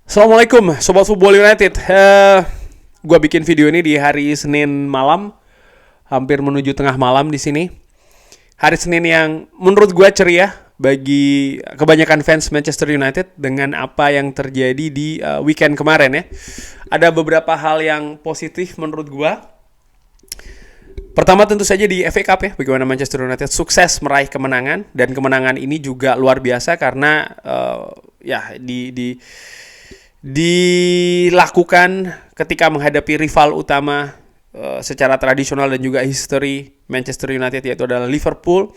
Assalamualaikum Sobat Football United. Gua bikin video ini di hari Senin malam, hampir menuju tengah malam di sini. Hari Senin yang menurut gua ceria bagi kebanyakan fans Manchester United dengan apa yang terjadi di weekend kemarin ya. Ada beberapa hal yang positif menurut gua. Pertama tentu saja di FA Cup ya, bagaimana Manchester United sukses meraih kemenangan, dan kemenangan ini juga luar biasa karena dilakukan ketika menghadapi rival utama secara tradisional dan juga history Manchester United, yaitu adalah Liverpool.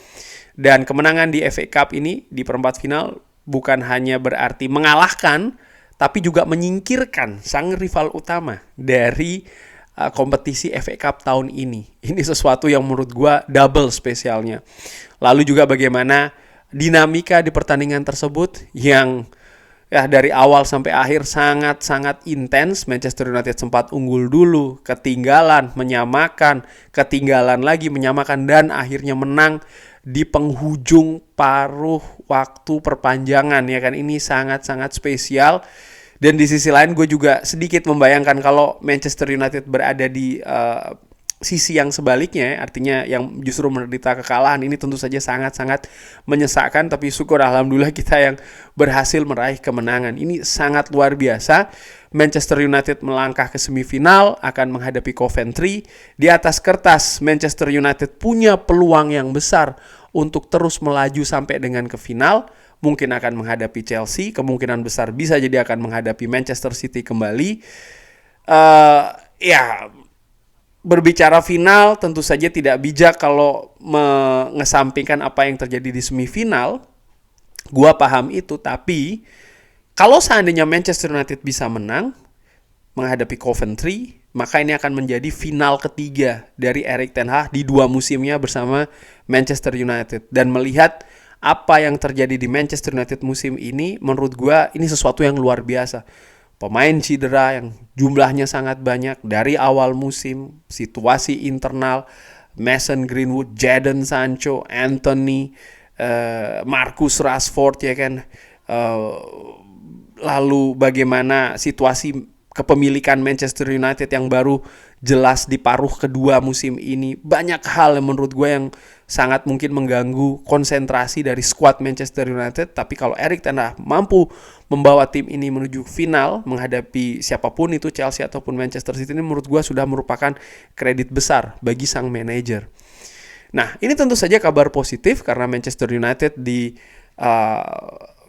Dan kemenangan di FA Cup ini di perempat final bukan hanya berarti mengalahkan, tapi juga menyingkirkan sang rival utama dari kompetisi FA Cup tahun ini. Ini sesuatu yang menurut gue double spesialnya. Lalu juga bagaimana dinamika di pertandingan tersebut yang dari awal sampai akhir sangat-sangat intens. Manchester United sempat unggul dulu, ketinggalan, menyamakan, ketinggalan lagi, menyamakan, dan akhirnya menang di penghujung paruh waktu perpanjangan ya kan. Ini sangat-sangat spesial. Dan di sisi lain gue juga sedikit membayangkan kalau Manchester United berada di sisi yang sebaliknya, artinya yang justru menderita kekalahan. Ini tentu saja sangat-sangat menyesakkan, tapi syukur alhamdulillah kita yang berhasil meraih kemenangan. Ini sangat luar biasa. Manchester United melangkah ke semifinal, akan menghadapi Coventry. Di atas kertas Manchester United punya peluang yang besar untuk terus melaju sampai dengan ke final. Mungkin akan menghadapi Chelsea, kemungkinan besar bisa jadi akan menghadapi Manchester City kembali. Berbicara final tentu saja tidak bijak kalau mengesampingkan apa yang terjadi di semifinal. Gua paham itu, tapi kalau seandainya Manchester United bisa menang menghadapi Coventry, maka ini akan menjadi final ketiga dari Erik ten Hag di 2 musimnya bersama Manchester United. Dan melihat apa yang terjadi di Manchester United musim ini, menurut gua ini sesuatu yang luar biasa. Pemain cedera yang jumlahnya sangat banyak dari awal musim, situasi internal, Mason Greenwood, Jadon Sancho, Anthony, Marcus Rashford ya kan. Lalu bagaimana situasi kepemilikan Manchester United yang baru jelas di paruh kedua musim ini. Banyak hal yang menurut gue yang sangat mungkin mengganggu konsentrasi dari skuad Manchester United. Tapi kalau Erik ten Hag mampu membawa tim ini menuju final menghadapi siapapun itu, Chelsea ataupun Manchester City, ini menurut gue sudah merupakan kredit besar bagi sang manajer. Nah, ini tentu saja kabar positif karena Manchester United di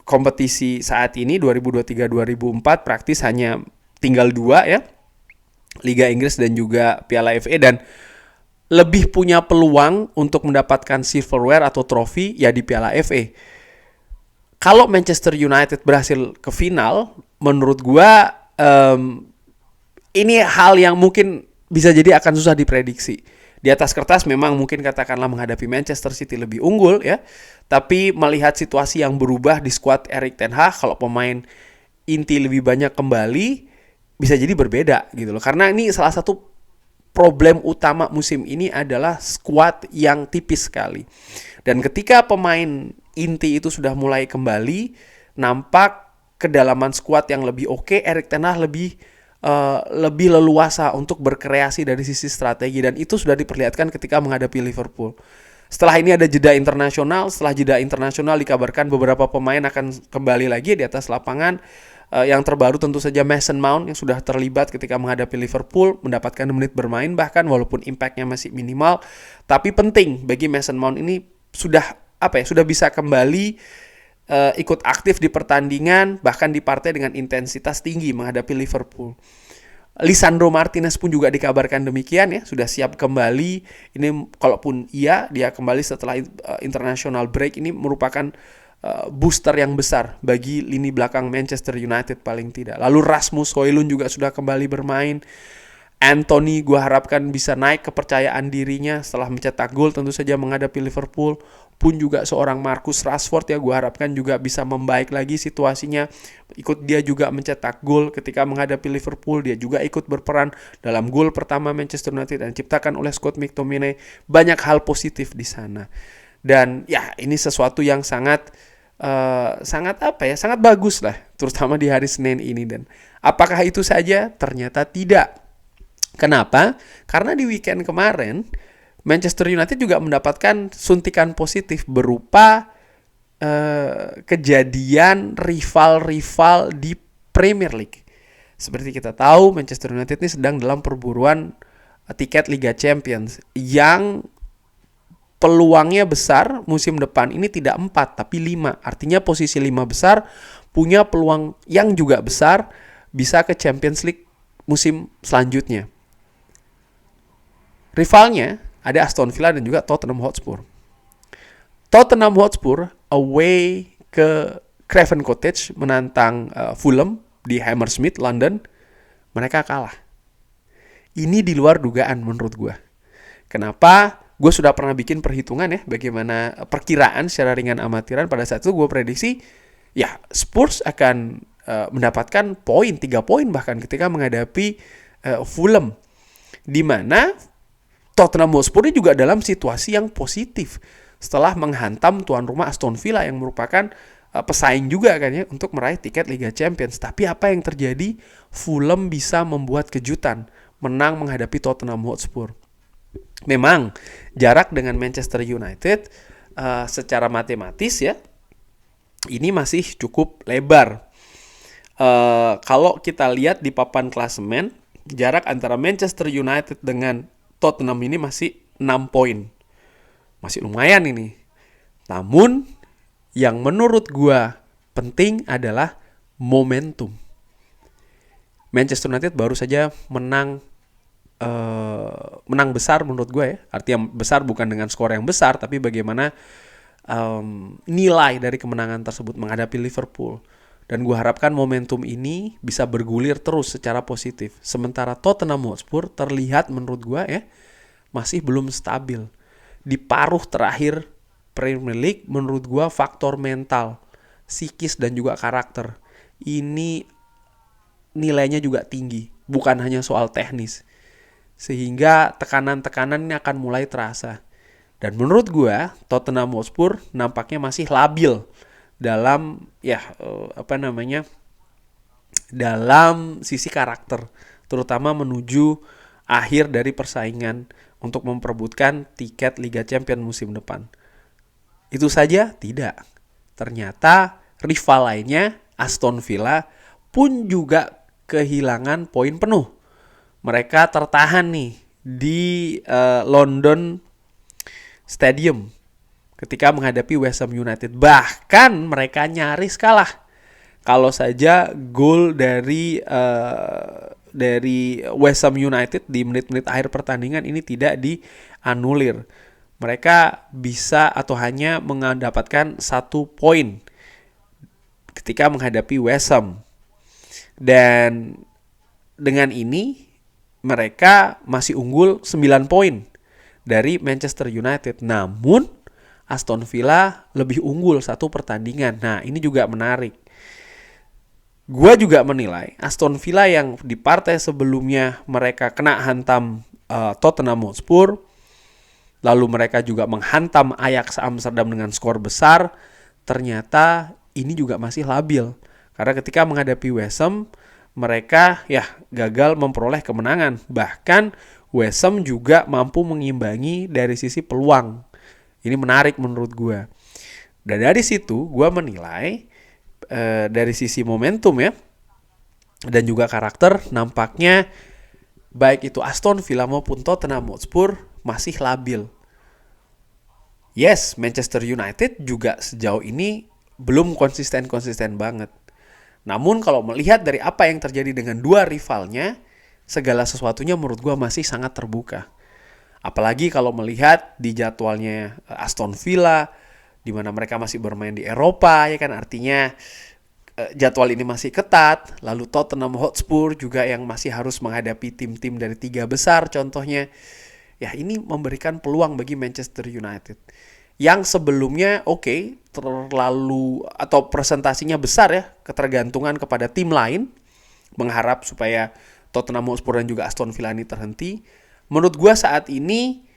kompetisi saat ini 2023-2024 praktis hanya tinggal 2 ya, Liga Inggris dan juga Piala FA, dan lebih punya peluang untuk mendapatkan silverware atau trofi ya di Piala FA. Kalau Manchester United berhasil ke final, menurut gua ini hal yang mungkin bisa jadi akan susah diprediksi. Di atas kertas memang mungkin katakanlah menghadapi Manchester City lebih unggul ya, tapi melihat situasi yang berubah di skuad Erik ten Hag, kalau pemain inti lebih banyak kembali, bisa jadi berbeda gitu loh. Karena ini salah satu problem utama musim ini adalah skuad yang tipis sekali. Dan ketika pemain inti itu sudah mulai kembali, nampak kedalaman skuad yang lebih oke. Erik ten Hag lebih leluasa untuk berkreasi dari sisi strategi, dan itu sudah diperlihatkan ketika menghadapi Liverpool. Setelah ini ada jeda internasional. Setelah jeda internasional dikabarkan beberapa pemain akan kembali lagi di atas lapangan. Yang terbaru tentu saja Mason Mount yang sudah terlibat ketika menghadapi Liverpool, mendapatkan menit bermain bahkan walaupun impactnya masih minimal. Tapi penting bagi Mason Mount ini sudah bisa kembali ikut aktif di pertandingan, bahkan dipartai dengan intensitas tinggi menghadapi Liverpool. Lisandro Martinez pun juga dikabarkan demikian ya, sudah siap kembali. Ini kalaupun dia kembali setelah international break, ini merupakan booster yang besar bagi lini belakang Manchester United paling tidak. Lalu Rasmus Højlund juga sudah kembali bermain. Anthony gue harapkan bisa naik kepercayaan dirinya setelah mencetak gol tentu saja menghadapi Liverpool. Pun juga seorang Marcus Rashford ya, gue harapkan juga bisa membaik lagi situasinya. Dia juga mencetak gol ketika menghadapi Liverpool. Dia juga ikut berperan dalam gol pertama Manchester United dan diciptakan oleh Scott McTominay. Banyak hal positif di sana. Dan ya, ini sesuatu yang sangat sangat bagus lah, terutama di hari Senin ini. Dan apakah itu saja? Ternyata tidak. Kenapa? Karena di weekend kemarin Manchester United juga mendapatkan suntikan positif berupa kejadian rival-rival di Premier League. Seperti kita tahu, Manchester United ini sedang dalam perburuan tiket Liga Champions yang peluangnya besar musim depan ini tidak 4 tapi 5. Artinya posisi 5 besar punya peluang yang juga besar bisa ke Champions League musim selanjutnya. Rivalnya ada Aston Villa dan juga Tottenham Hotspur. Tottenham Hotspur away ke Craven Cottage menantang Fulham di Hammersmith, London. Mereka kalah. Ini di luar dugaan menurut gue. Kenapa? Gue sudah pernah bikin perhitungan ya, bagaimana perkiraan secara ringan amatiran. Pada saat itu gue prediksi, ya Spurs akan mendapatkan 3 poin bahkan ketika menghadapi Fulham. Di mana Tottenham Hotspur juga dalam situasi yang positif setelah menghantam tuan rumah Aston Villa yang merupakan pesaing juga kan ya untuk meraih tiket Liga Champions. Tapi apa yang terjadi? Fulham bisa membuat kejutan, menang menghadapi Tottenham Hotspur. Memang jarak dengan Manchester United secara matematis ya ini masih cukup lebar. Kalau kita lihat di papan klasemen, jarak antara Manchester United dengan Tottenham ini masih 6 poin. Masih lumayan ini. Namun yang menurut gua penting adalah momentum. Manchester United baru saja menang besar menurut gue ya. Artinya besar bukan dengan skor yang besar, tapi bagaimana nilai dari kemenangan tersebut menghadapi Liverpool. Dan gue harapkan momentum ini bisa bergulir terus secara positif. Sementara Tottenham Hotspur terlihat menurut gue ya masih belum stabil. Di paruh terakhir Premier League menurut gue faktor mental, psikis dan juga karakter ini nilainya juga tinggi, bukan hanya soal teknis. Sehingga tekanan-tekanan ini akan mulai terasa. Dan menurut gue Tottenham Hotspur nampaknya masih labil dalam dalam sisi karakter, terutama menuju akhir dari persaingan untuk memperebutkan tiket Liga Champions musim depan. Itu saja? Tidak. Ternyata rival lainnya, Aston Villa, pun juga kehilangan poin penuh. Mereka tertahan nih di London Stadium ketika menghadapi West Ham United. Bahkan mereka nyaris kalah. Kalau saja gol dari West Ham United di menit-menit akhir pertandingan ini tidak dianulir, mereka bisa atau hanya mendapatkan 1 poin ketika menghadapi West Ham. Dan dengan ini mereka masih unggul 9 poin dari Manchester United. Namun Aston Villa lebih unggul 1 pertandingan. Nah, ini juga menarik. Gua juga menilai Aston Villa yang di partai sebelumnya mereka kena hantam Tottenham Hotspur, lalu mereka juga menghantam Ajax Amsterdam dengan skor besar, ternyata ini juga masih labil. Karena ketika menghadapi West Ham, mereka gagal memperoleh kemenangan. Bahkan West Ham juga mampu mengimbangi dari sisi peluang. Ini menarik menurut gue. Dan dari situ gue menilai dari sisi momentum ya, dan juga karakter, nampaknya baik itu Aston Villa maupun Tottenham Hotspur masih labil. Yes, Manchester United juga sejauh ini belum konsisten banget. Namun kalau melihat dari apa yang terjadi dengan dua rivalnya, segala sesuatunya menurut gue masih sangat terbuka. Apalagi kalau melihat di jadwalnya Aston Villa, di mana mereka masih bermain di Eropa, ya kan, artinya jadwal ini masih ketat. Lalu Tottenham Hotspur juga yang masih harus menghadapi tim-tim dari 3 besar contohnya. Ya, ini memberikan peluang bagi Manchester United yang sebelumnya terlalu atau presentasinya besar ya, ketergantungan kepada tim lain, mengharap supaya Tottenham Hotspur dan juga Aston Villa ini terhenti. Menurut gue saat ini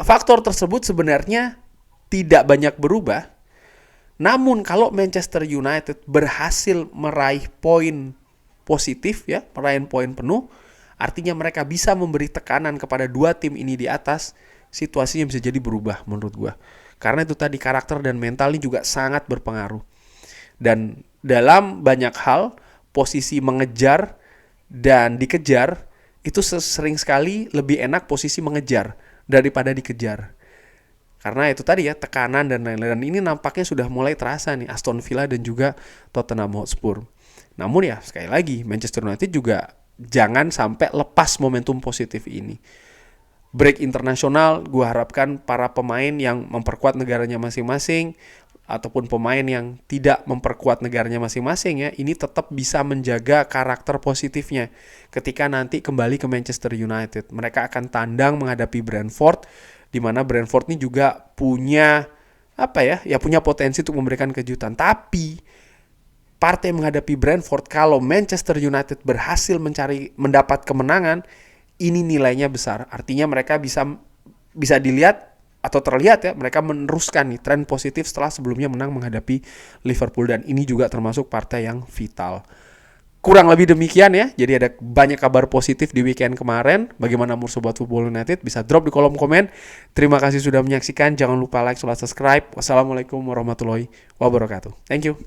faktor tersebut sebenarnya tidak banyak berubah. Namun kalau Manchester United berhasil meraih poin positif ya, meraih poin penuh, artinya mereka bisa memberi tekanan kepada dua tim ini di atas, situasinya bisa jadi berubah menurut gue. Karena itu tadi karakter dan mental ini juga sangat berpengaruh. Dan dalam banyak hal, posisi mengejar dan dikejar itu sering sekali lebih enak posisi mengejar daripada dikejar. Karena itu tadi ya, tekanan dan lain-lain. Dan ini nampaknya sudah mulai terasa nih Aston Villa dan juga Tottenham Hotspur. Namun ya sekali lagi Manchester United juga jangan sampai lepas momentum positif ini. Break internasional, gue harapkan para pemain yang memperkuat negaranya masing-masing ataupun pemain yang tidak memperkuat negaranya masing-masing ya, ini tetap bisa menjaga karakter positifnya ketika nanti kembali ke Manchester United. Mereka akan tandang menghadapi Brentford, di mana Brentford ini juga punya punya potensi untuk memberikan kejutan. Tapi partai menghadapi Brentford, kalau Manchester United berhasil mendapat kemenangan, ini nilainya besar. Artinya mereka bisa dilihat atau terlihat ya, mereka meneruskan nih tren positif setelah sebelumnya menang menghadapi Liverpool, dan ini juga termasuk partai yang vital. Kurang lebih demikian ya. Jadi ada banyak kabar positif di weekend kemarin. Bagaimana menurut Sobat Football United? Bisa drop di kolom komen. Terima kasih sudah menyaksikan. Jangan lupa like, subscribe. Wassalamualaikum warahmatullahi wabarakatuh. Thank you.